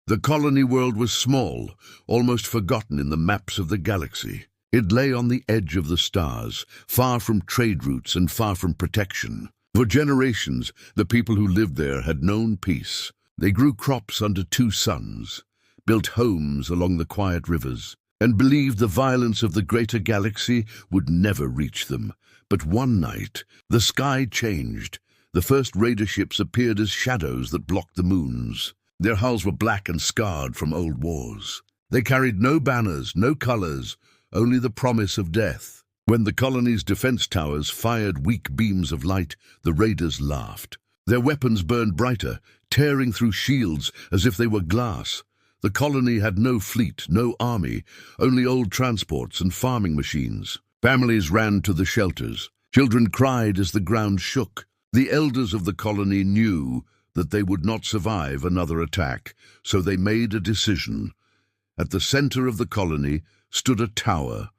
The colony world was small, almost forgotten in the maps of the galaxy. It lay on the edge of the stars, far from trade routes and far from protection. For generations, the people who lived there had known peace. They grew crops under two suns, built homes along the quiet rivers, and believed the violence of the greater galaxy would never reach them. But one night, the sky changed. The first raider ships appeared as shadows that blocked the moons. Their hulls were black and scarred from old wars. They carried no banners, no colors, only the promise of death. When the colony's defense towers fired weak beams of light, the raiders laughed. Their weapons burned brighter, tearing through shields as if they were glass. The colony had no fleet, no army, only old transports and farming machines. Families ran to the shelters. Children cried as the ground shook. The elders of the colony knew that they would not survive another attack, so they made a decision. At the center of the colony stood a tower,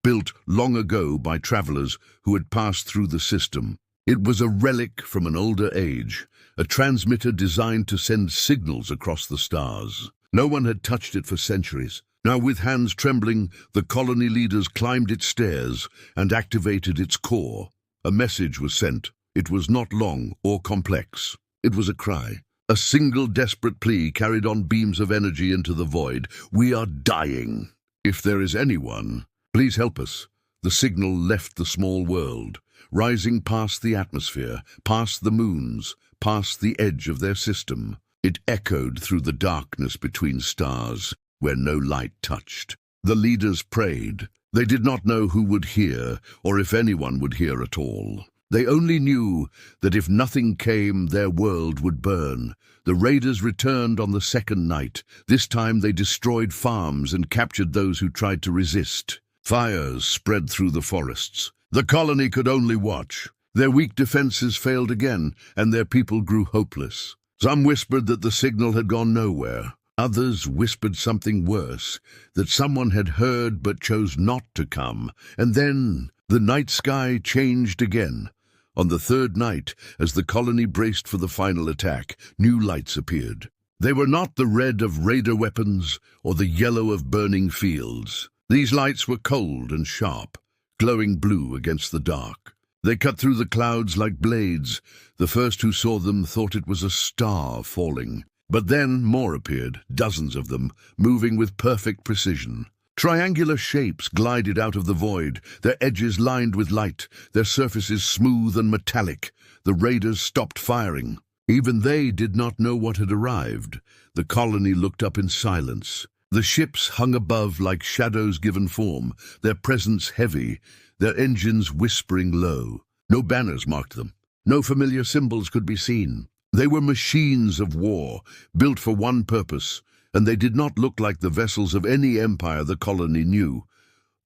built long ago by travelers who had passed through the system. It was a relic from an older age, a transmitter designed to send signals across the stars. No one had touched it for centuries. Now, with hands trembling, the colony leaders climbed its stairs and activated its core. A message was sent. It was not long or complex. It was a cry, a single desperate plea carried on beams of energy into the void. We are dying. If there is anyone, please help us. The signal left the small world, rising past the atmosphere, past the moons, past the edge of their system. It echoed through the darkness between stars, where no light touched. The leaders prayed. They did not know who would hear, or if anyone would hear at all. They only knew that if nothing came, their world would burn. The raiders returned on the second night. This time they destroyed farms and captured those who tried to resist. Fires spread through the forests. The colony could only watch. Their weak defenses failed again, and their people grew hopeless. Some whispered that the signal had gone nowhere. Others whispered something worse, that someone had heard but chose not to come. And then the night sky changed again. On the third night, as the colony braced for the final attack, new lights appeared. They were not the red of raider weapons or the yellow of burning fields. These lights were cold and sharp, glowing blue against the dark. They cut through the clouds like blades. The first who saw them thought it was a star falling. But then more appeared, dozens of them, moving with perfect precision. Triangular shapes glided out of the void, their edges lined with light, their surfaces smooth and metallic. The raiders stopped firing. Even they did not know what had arrived. The colony looked up in silence. The ships hung above like shadows given form, their presence heavy, their engines whispering low. No banners marked them. No familiar symbols could be seen. They were machines of war, built for one purpose, and they did not look like the vessels of any empire the colony knew.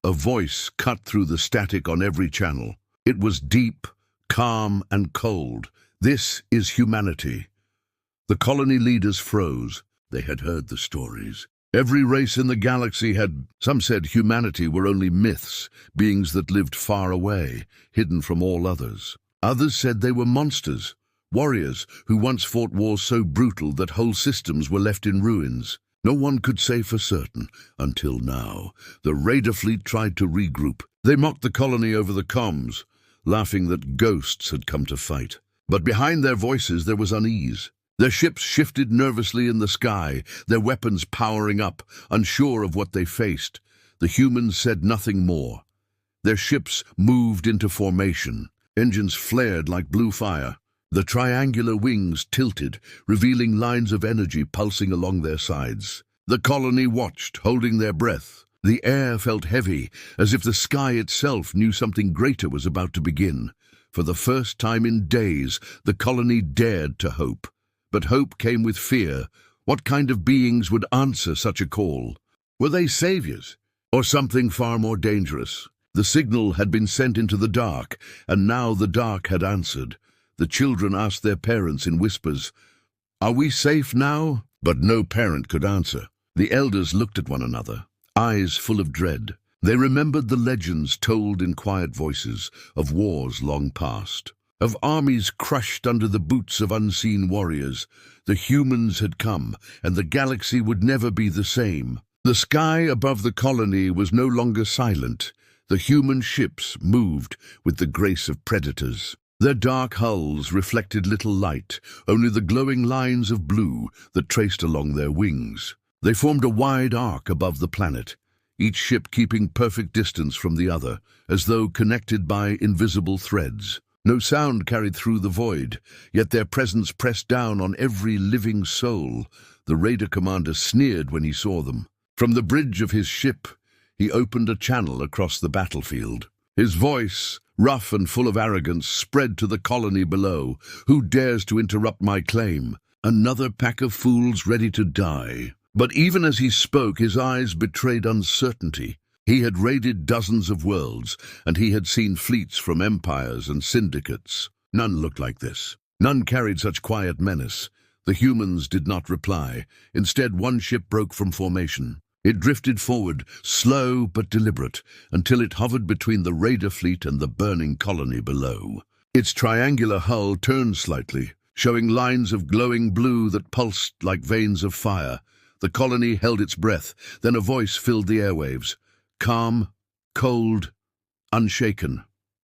A voice cut through the static on every channel. It was deep, calm, and cold. This is humanity. The colony leaders froze. They had heard the stories. Every race in the galaxy had, some said humanity were only myths, beings that lived far away, hidden from all others. Others said they were monsters, warriors who once fought wars so brutal that whole systems were left in ruins. No one could say for certain, until now. The raider fleet tried to regroup. They mocked the colony over the comms, laughing that ghosts had come to fight. But behind their voices there was unease. Their ships shifted nervously in the sky, their weapons powering up, unsure of what they faced. The humans said nothing more. Their ships moved into formation. Engines flared like blue fire. The triangular wings tilted, revealing lines of energy pulsing along their sides. The colony watched, holding their breath. The air felt heavy, as if the sky itself knew something greater was about to begin. For the first time in days, the colony dared to hope. But hope came with fear. What kind of beings would answer such a call? Were they saviors, or something far more dangerous? The signal had been sent into the dark, and now the dark had answered. The children asked their parents in whispers, "Are we safe now?" But no parent could answer. The elders looked at one another, eyes full of dread. They remembered the legends told in quiet voices of wars long past. of armies crushed under the boots of unseen warriors. The humans had come, and the galaxy would never be the same. The sky above the colony was no longer silent. The human ships moved with the grace of predators. Their dark hulls reflected little light, only the glowing lines of blue that traced along their wings. They formed a wide arc above the planet, each ship keeping perfect distance from the other, as though connected by invisible threads. No sound carried through the void, yet their presence pressed down on every living soul. The raider commander sneered when he saw them. From the bridge of his ship, he opened a channel across the battlefield. His voice, rough and full of arrogance, spread to the colony below. "Who dares to interrupt my claim? Another pack of fools ready to die." But even as he spoke, his eyes betrayed uncertainty. He had raided dozens of worlds, and he had seen fleets from empires and syndicates. None looked like this. None carried such quiet menace. The humans did not reply. Instead, one ship broke from formation. It drifted forward, slow but deliberate, until it hovered between the raider fleet and the burning colony below. Its triangular hull turned slightly, showing lines of glowing blue that pulsed like veins of fire. The colony held its breath, then a voice filled the airwaves. Calm, cold, unshaken.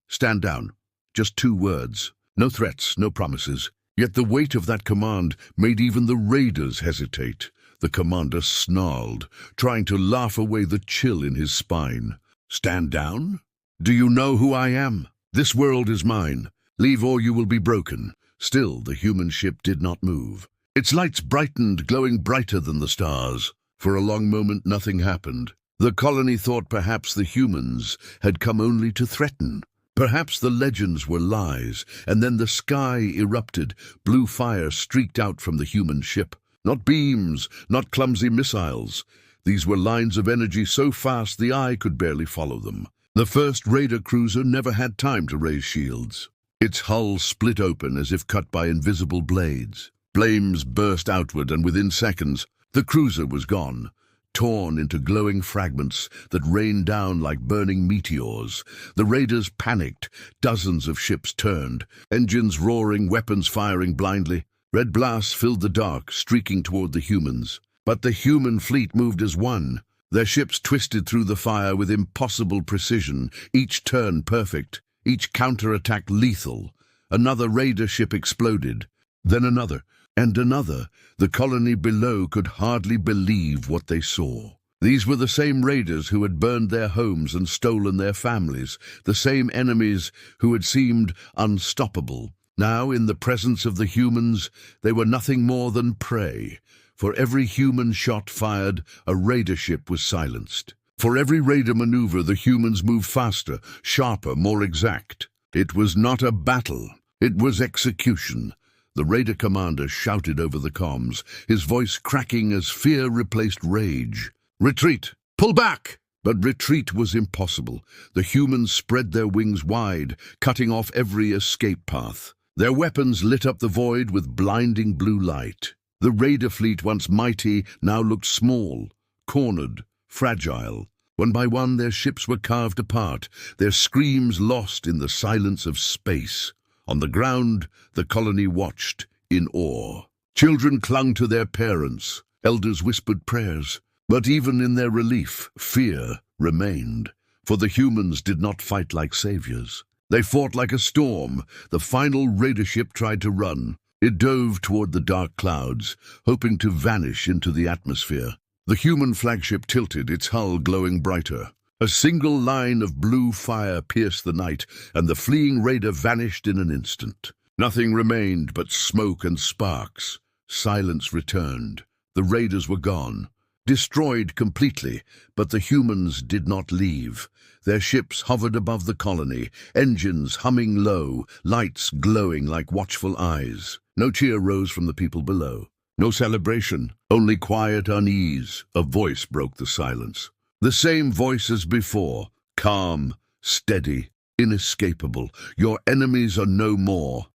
"Stand down." Just 2 words. No threats, no promises. Yet the weight of that command made even the raiders hesitate. The commander snarled, trying to laugh away the chill in his spine. "Stand down? Do you know who I am? This world is mine. Leave or you will be broken." Still, the human ship did not move. Its lights brightened, glowing brighter than the stars. For a long moment, nothing happened. The colony thought perhaps the humans had come only to threaten. Perhaps the legends were lies, and then the sky erupted. Blue fire streaked out from the human ship. Not beams, not clumsy missiles. These were lines of energy so fast the eye could barely follow them. The first raider cruiser never had time to raise shields. Its hull split open as if cut by invisible blades. Flames burst outward, and within seconds, the cruiser was gone, torn into glowing fragments that rained down like burning meteors. The raiders panicked. Dozens of ships turned, engines roaring, weapons firing blindly. Red blasts filled the dark, streaking toward the humans. But the human fleet moved as one. Their ships twisted through the fire with impossible precision, each turn perfect, each counterattack lethal. Another raider ship exploded, then another, and another. The colony below could hardly believe what they saw. These were the same raiders who had burned their homes and stolen their families, the same enemies who had seemed unstoppable. Now, in the presence of the humans, they were nothing more than prey. For every human shot fired, a raider ship was silenced. For every raider maneuver, the humans moved faster, sharper, more exact. It was not a battle. It was execution. The raider commander shouted over the comms, his voice cracking as fear replaced rage. "Retreat! Pull back!" But retreat was impossible. The humans spread their wings wide, cutting off every escape path. Their weapons lit up the void with blinding blue light. The raider fleet, once mighty, now looked small, cornered, fragile. One by one, their ships were carved apart, their screams lost in the silence of space. On the ground, the colony watched in awe. Children clung to their parents. Elders whispered prayers. But even in their relief, fear remained. For the humans did not fight like saviors. They fought like a storm. The final raider ship tried to run. It dove toward the dark clouds, hoping to vanish into the atmosphere. The human flagship tilted, its hull glowing brighter. A single line of blue fire pierced the night, and the fleeing raider vanished in an instant. Nothing remained but smoke and sparks. Silence returned. The raiders were gone, destroyed completely, but the humans did not leave. Their ships hovered above the colony, engines humming low, lights glowing like watchful eyes. No cheer rose from the people below. No celebration, only quiet unease. A voice broke the silence. The same voice as before, calm, steady, inescapable. "Your enemies are no more."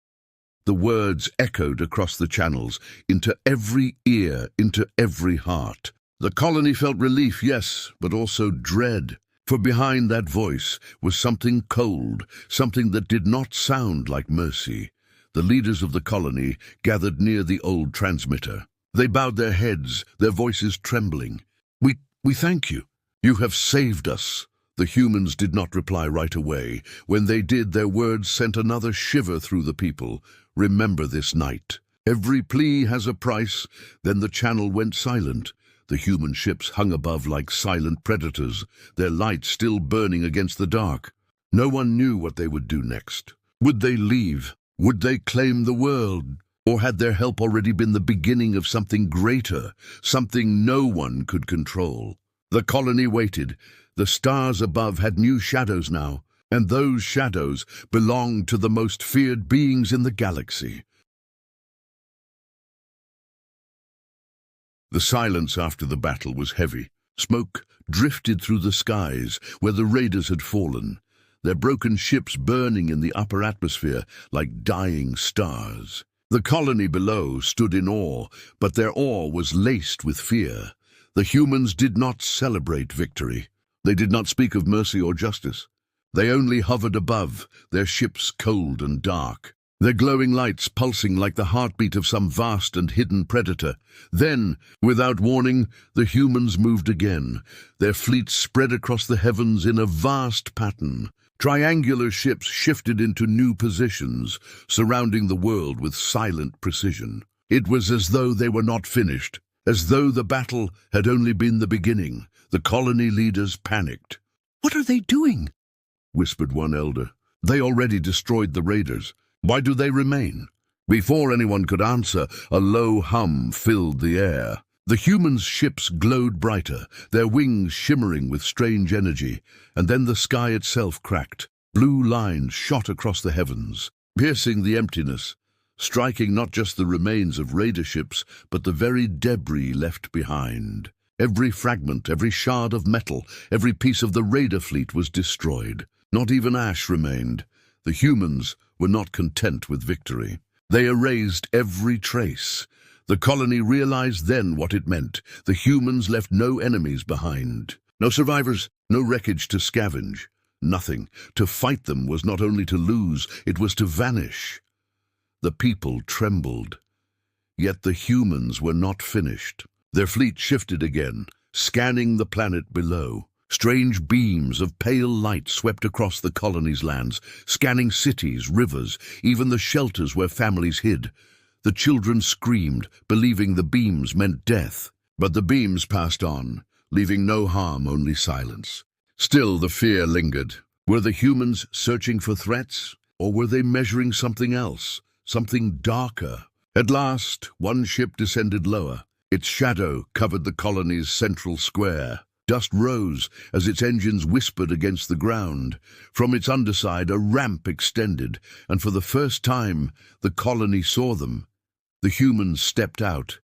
The words echoed across the channels, into every ear, into every heart. The colony felt relief, yes, but also dread. For behind that voice was something cold, something that did not sound like mercy. The leaders of the colony gathered near the old transmitter. They bowed their heads, their voices trembling. We thank you. You have saved us." The humans did not reply right away. When they did, their words sent another shiver through the people. "Remember this night. Every plea has a price." Then the channel went silent. The human ships hung above like silent predators, their lights still burning against the dark. No one knew what they would do next. Would they leave? Would they claim the world? Or had their help already been the beginning of something greater, something no one could control? The colony waited. The stars above had new shadows now, and those shadows belonged to the most feared beings in the galaxy. The silence after the battle was heavy. Smoke drifted through the skies where the raiders had fallen, their broken ships burning in the upper atmosphere like dying stars. The colony below stood in awe, but their awe was laced with fear. The humans did not celebrate victory. They did not speak of mercy or justice. They only hovered above, their ships cold and dark, their glowing lights pulsing like the heartbeat of some vast and hidden predator. Then, without warning, the humans moved again. Their fleet spread across the heavens in a vast pattern. Triangular ships shifted into new positions, surrounding the world with silent precision. It was as though they were not finished, as though the battle had only been the beginning. The colony leaders panicked. "What are they doing?" whispered one elder. "They already destroyed the raiders. Why do they remain?" Before anyone could answer, a low hum filled the air. The humans' ships glowed brighter, their wings shimmering with strange energy, and then the sky itself cracked. Blue lines shot across the heavens, piercing the emptiness, striking not just the remains of raider ships, but the very debris left behind. Every fragment, every shard of metal, every piece of the raider fleet was destroyed. Not even ash remained. The humans were not content with victory. They erased every trace. The colony realized then what it meant. The humans left no enemies behind. No survivors, no wreckage to scavenge. Nothing. To fight them was not only to lose, it was to vanish. The people trembled. Yet the humans were not finished. Their fleet shifted again, scanning the planet below. Strange beams of pale light swept across the colony's lands, scanning cities, rivers, even the shelters where families hid. The children screamed, believing the beams meant death. But the beams passed on, leaving no harm, only silence. Still the fear lingered. Were the humans searching for threats, or were they measuring something else, something darker? At last, one ship descended lower. Its shadow covered the colony's central square. Dust rose as its engines whispered against the ground. From its underside, a ramp extended, and for the first time, the colony saw them. The humans stepped out.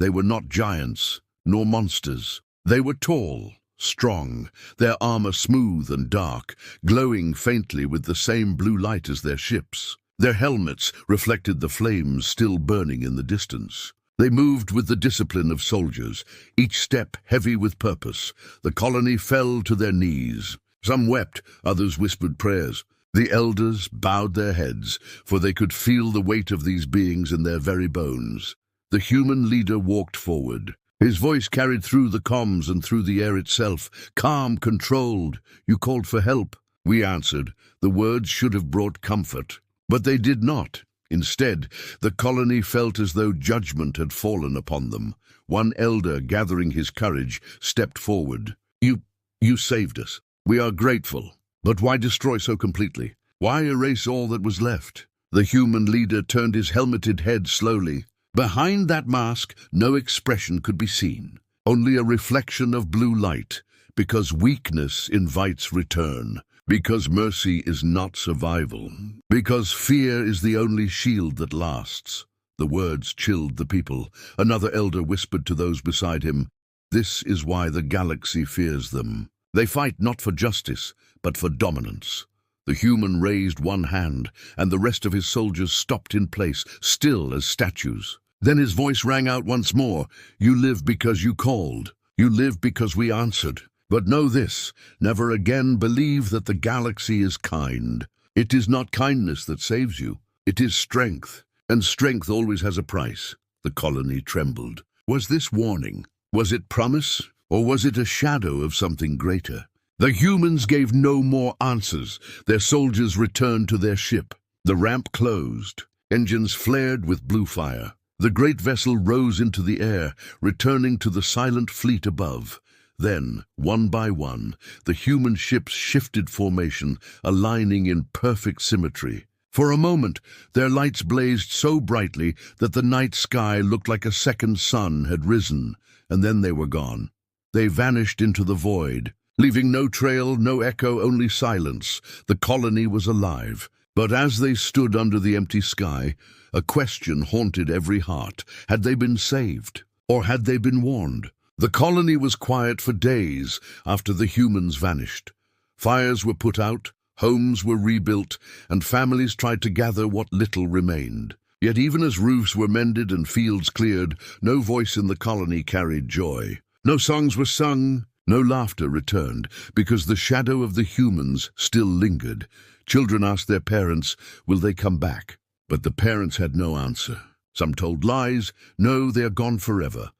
They were not giants, nor monsters. They were tall, strong, their armor smooth and dark, glowing faintly with the same blue light as their ships. Their helmets reflected the flames still burning in the distance. They moved with the discipline of soldiers, each step heavy with purpose. The colony fell to their knees. Some wept, others whispered prayers. The elders bowed their heads, for they could feel the weight of these beings in their very bones. The human leader walked forward. His voice carried through the comms and through the air itself, calm, controlled. "You called for help." We answered. The words should have brought comfort, but they did not. Instead, the colony felt as though judgment had fallen upon them. One elder, gathering his courage, stepped forward. You saved us. We are grateful. But why destroy so completely? Why erase all that was left?" The human leader turned his helmeted head slowly. Behind that mask, no expression could be seen, only a reflection of blue light, because weakness invites return. Because mercy is not survival. Because fear is the only shield that lasts. The words chilled the people. Another elder whispered to those beside him, "This is why the galaxy fears them. They fight not for justice, but for dominance." The human raised one hand, and the rest of his soldiers stopped in place, still as statues. Then his voice rang out once more. "You live because you called. You live because we answered. But know this, never again believe that the galaxy is kind. It is not kindness that saves you, it is strength, and strength always has a price. The colony trembled. Was this warning? Was it promise? Or was it a shadow of something greater? The humans gave no more answers. Their soldiers returned to their ship. The ramp closed. Engines flared with blue fire. The great vessel rose into the air, returning to the silent fleet above. Then, one by one, the human ships shifted formation, aligning in perfect symmetry. For a moment, their lights blazed so brightly that the night sky looked like a second sun had risen, and then they were gone. They vanished into the void, leaving no trail, no echo, only silence. The colony was alive. But as they stood under the empty sky, a question haunted every heart. Had they been saved? Or had they been warned? The colony was quiet for days after the humans vanished. Fires were put out, homes were rebuilt, and families tried to gather what little remained. Yet even as roofs were mended and fields cleared, no voice in the colony carried joy. No songs were sung, no laughter returned, because the shadow of the humans still lingered. Children asked their parents, will they come back? But the parents had no answer. Some told lies, no, they are gone forever.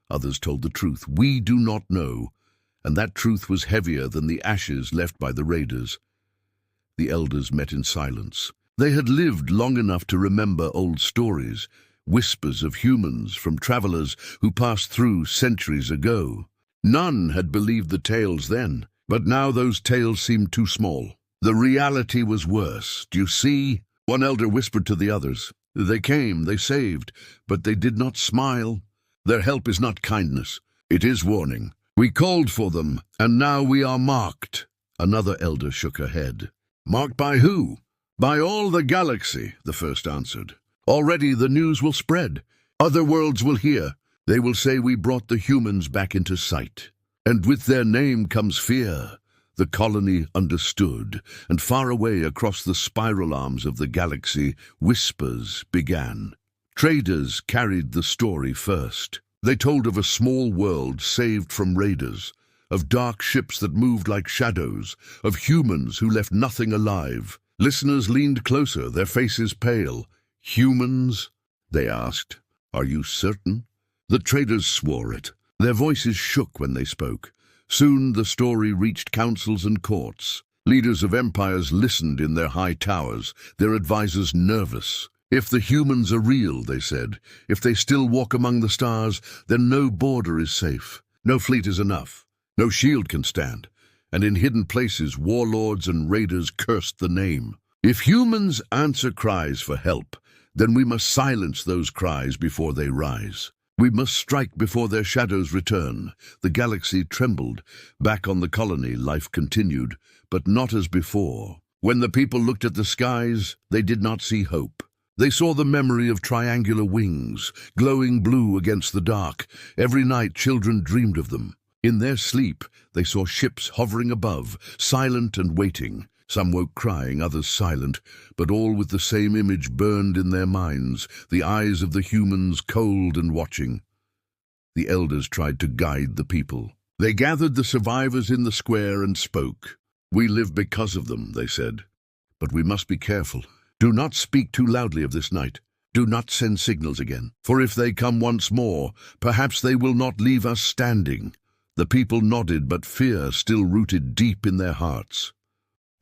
Others told the truth, we do not know. And that truth was heavier than the ashes left by the raiders. The elders met in silence. They had lived long enough to remember old stories, whispers of humans from travelers who passed through centuries ago. None had believed the tales then, but now those tales seemed too small. The reality was worse. Do you see? One elder whispered to the others. They came, they saved, but they did not smile. Their help is not kindness. It is warning. We called for them, and now we are marked. Another elder shook her head. Marked by who? By all the galaxy, the first answered. Already the news will spread. Other worlds will hear. They will say we brought the humans back into sight. And with their name comes fear. The colony understood, and far away across the spiral arms of the galaxy, whispers began. Traders carried the story first. They told of a small world saved from raiders, of dark ships that moved like shadows, of humans who left nothing alive. Listeners leaned closer, their faces pale. Humans? They asked. Are you certain? The traders swore it. Their voices shook when they spoke. Soon the story reached councils and courts. Leaders of empires listened in their high towers, their advisors nervous. If the humans are real, they said, if they still walk among the stars, then no border is safe. No fleet is enough. No shield can stand. And in hidden places, warlords and raiders cursed the name. If humans answer cries for help, then we must silence those cries before they rise. We must strike before their shadows return. The galaxy trembled. Back on the colony, life continued, but not as before. When the people looked at the skies, they did not see hope. They saw the memory of triangular wings, glowing blue against the dark. Every night children dreamed of them. In their sleep, they saw ships hovering above, silent and waiting. Some woke crying, others silent, but all with the same image burned in their minds, the eyes of the humans cold and watching. The elders tried to guide the people. They gathered the survivors in the square and spoke. We live because of them, they said. But we must be careful. Do not speak too loudly of this night. Do not send signals again. For if they come once more, perhaps they will not leave us standing. The people nodded, but fear still rooted deep in their hearts.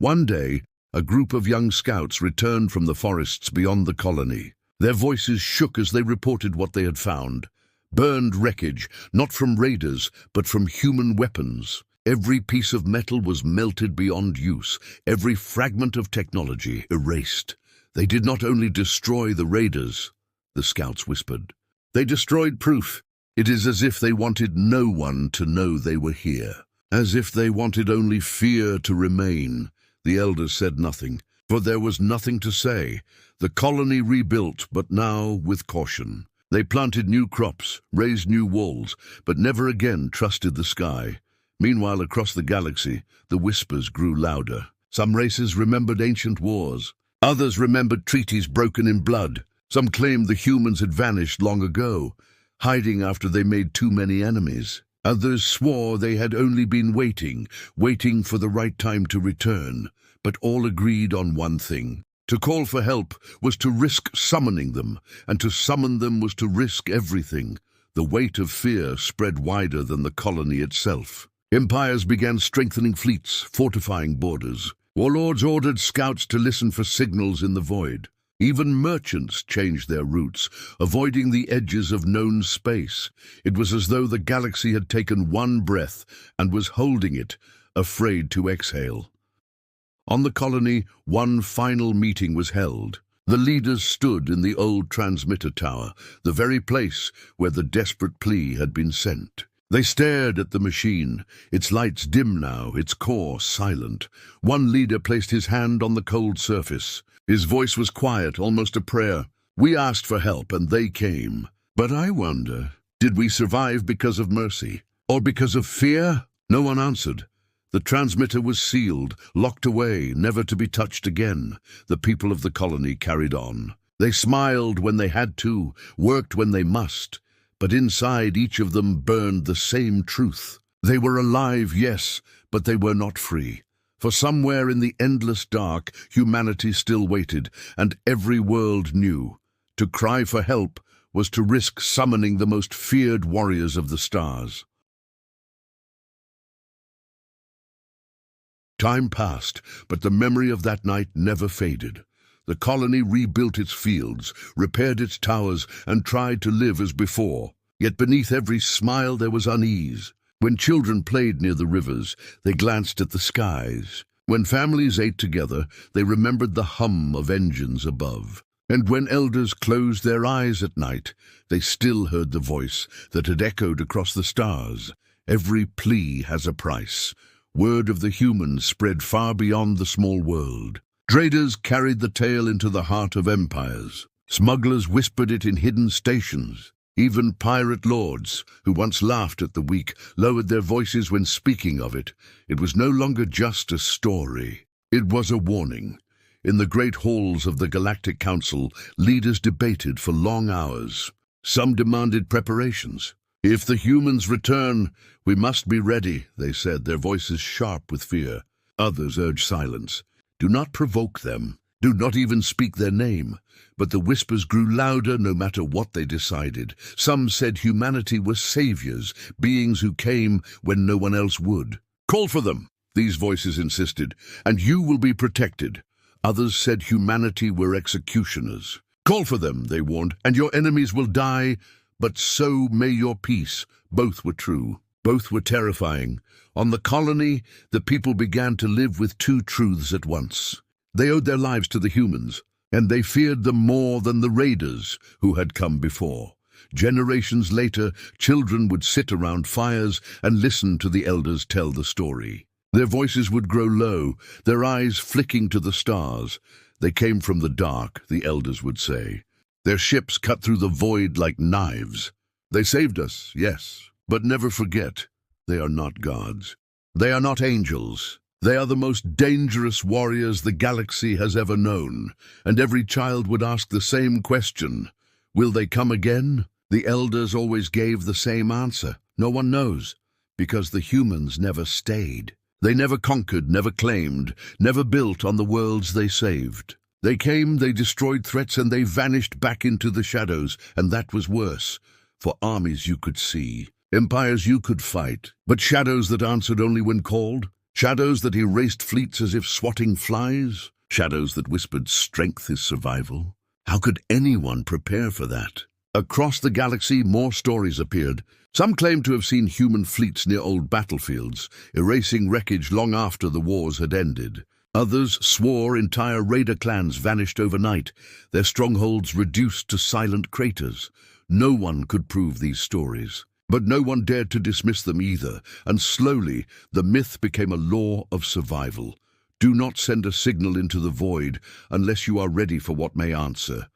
One day, a group of young scouts returned from the forests beyond the colony. Their voices shook as they reported what they had found. Burned wreckage, not from raiders, but from human weapons. Every piece of metal was melted beyond use, every fragment of technology erased. They did not only destroy the raiders, the scouts whispered. They destroyed proof. It is as if they wanted no one to know they were here. As if they wanted only fear to remain. The elders said nothing, for there was nothing to say. The colony rebuilt, but now with caution. They planted new crops, raised new walls, but never again trusted the sky. Meanwhile, across the galaxy, the whispers grew louder. Some races remembered ancient wars. Others remembered treaties broken in blood. Some claimed the humans had vanished long ago, hiding after they made too many enemies. Others swore they had only been waiting for the right time to return, but all agreed on one thing. To call for help was to risk summoning them, and to summon them was to risk everything. The weight of fear spread wider than the colony itself. Empires began strengthening fleets, fortifying borders. Warlords ordered scouts to listen for signals in the void. Even merchants changed their routes, avoiding the edges of known space. It was as though the galaxy had taken one breath and was holding it, afraid to exhale. On the colony, one final meeting was held. The leaders stood in the old transmitter tower, the very place where the desperate plea had been sent. They stared at the machine, its lights dim now, its core silent. One leader placed his hand on the cold surface. His voice was quiet, almost a prayer. "We asked for help, and they came. But I wonder, did we survive because of mercy? Or because of fear?" No one answered. The transmitter was sealed, locked away, never to be touched again. The people of the colony carried on. They smiled when they had to, worked when they must. But inside each of them burned the same truth. They were alive, yes, but they were not free. For somewhere in the endless dark, humanity still waited, and every world knew. To cry for help was to risk summoning the most feared warriors of the stars. Time passed, but the memory of that night never faded. The colony rebuilt its fields, repaired its towers, and tried to live as before. Yet beneath every smile there was unease. When children played near the rivers, they glanced at the skies. When families ate together, they remembered the hum of engines above. And when elders closed their eyes at night, they still heard the voice that had echoed across the stars. Every plea has a price. Word of the humans spread far beyond the small world. Traders carried the tale into the heart of empires. Smugglers whispered it in hidden stations. Even pirate lords, who once laughed at the weak, lowered their voices when speaking of it. It was no longer just a story. It was a warning. In the great halls of the Galactic Council, leaders debated for long hours. Some demanded preparations. "If the humans return, we must be ready," they said, their voices sharp with fear. Others urged silence. "Do not provoke them. Do not even speak their name." But the whispers grew louder no matter what they decided. Some said humanity were saviors, beings who came when no one else would. "Call for them," these voices insisted, "and you will be protected." Others said humanity were executioners. "Call for them," they warned, "and your enemies will die, but so may your peace." Both were true. Both were terrifying. On the colony, the people began to live with two truths at once. They owed their lives to the humans, and they feared them more than the raiders who had come before. Generations later, children would sit around fires and listen to the elders tell the story. Their voices would grow low, their eyes flicking to the stars. They came from the dark, the elders would say. Their ships cut through the void like knives. They saved us, yes, but never forget, they are not gods. They are not angels. They are the most dangerous warriors the galaxy has ever known, and every child would ask the same question. Will they come again? The elders always gave the same answer. No one knows, because the humans never stayed. They never conquered, never claimed, never built on the worlds they saved. They came, they destroyed threats, and they vanished back into the shadows, and that was worse. For armies you could see, empires you could fight, but shadows that answered only when called. Shadows that erased fleets as if swatting flies. Shadows that whispered strength is survival. How could anyone prepare for that? Across the galaxy, more stories appeared. Some claimed to have seen human fleets near old battlefields, erasing wreckage long after the wars had ended. Others swore entire raider clans vanished overnight, their strongholds reduced to silent craters. No one could prove these stories. But no one dared to dismiss them either, and slowly the myth became a law of survival. Do not send a signal into the void unless you are ready for what may answer,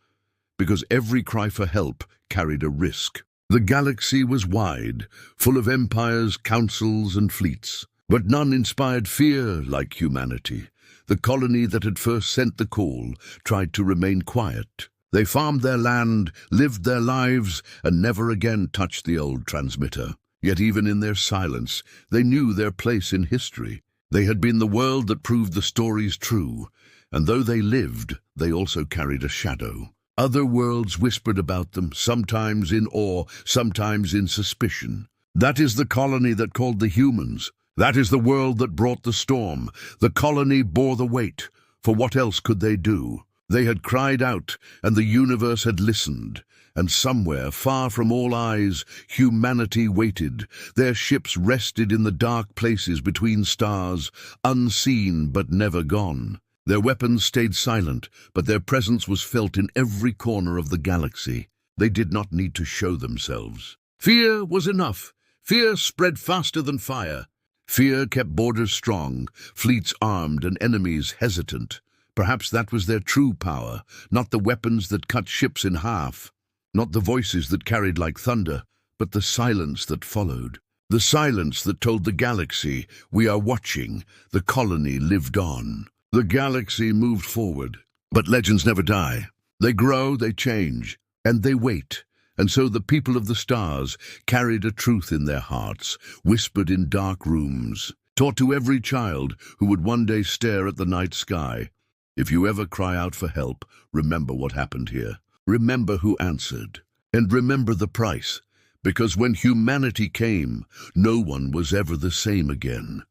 because every cry for help carried a risk. The galaxy was wide, full of empires, councils, and fleets, but none inspired fear like humanity. The colony that had first sent the call tried to remain quiet. They farmed their land, lived their lives, and never again touched the old transmitter. Yet even in their silence, they knew their place in history. They had been the world that proved the stories true, and though they lived, they also carried a shadow. Other worlds whispered about them, sometimes in awe, sometimes in suspicion. That is the colony that called the humans. That is the world that brought the storm. The colony bore the weight. For what else could they do? They had cried out, and the universe had listened. And somewhere, far from all eyes, humanity waited. Their ships rested in the dark places between stars, unseen but never gone. Their weapons stayed silent, but their presence was felt in every corner of the galaxy. They did not need to show themselves. Fear was enough. Fear spread faster than fire. Fear kept borders strong, fleets armed, and enemies hesitant. Perhaps that was their true power, not the weapons that cut ships in half, not the voices that carried like thunder, but the silence that followed. The silence that told the galaxy, "We are watching." The colony lived on. The galaxy moved forward. But legends never die. They grow, they change, and they wait. And so the people of the stars carried a truth in their hearts, whispered in dark rooms, taught to every child who would one day stare at the night sky. If you ever cry out for help, remember what happened here. Remember who answered. And remember the price. Because when humanity came, no one was ever the same again.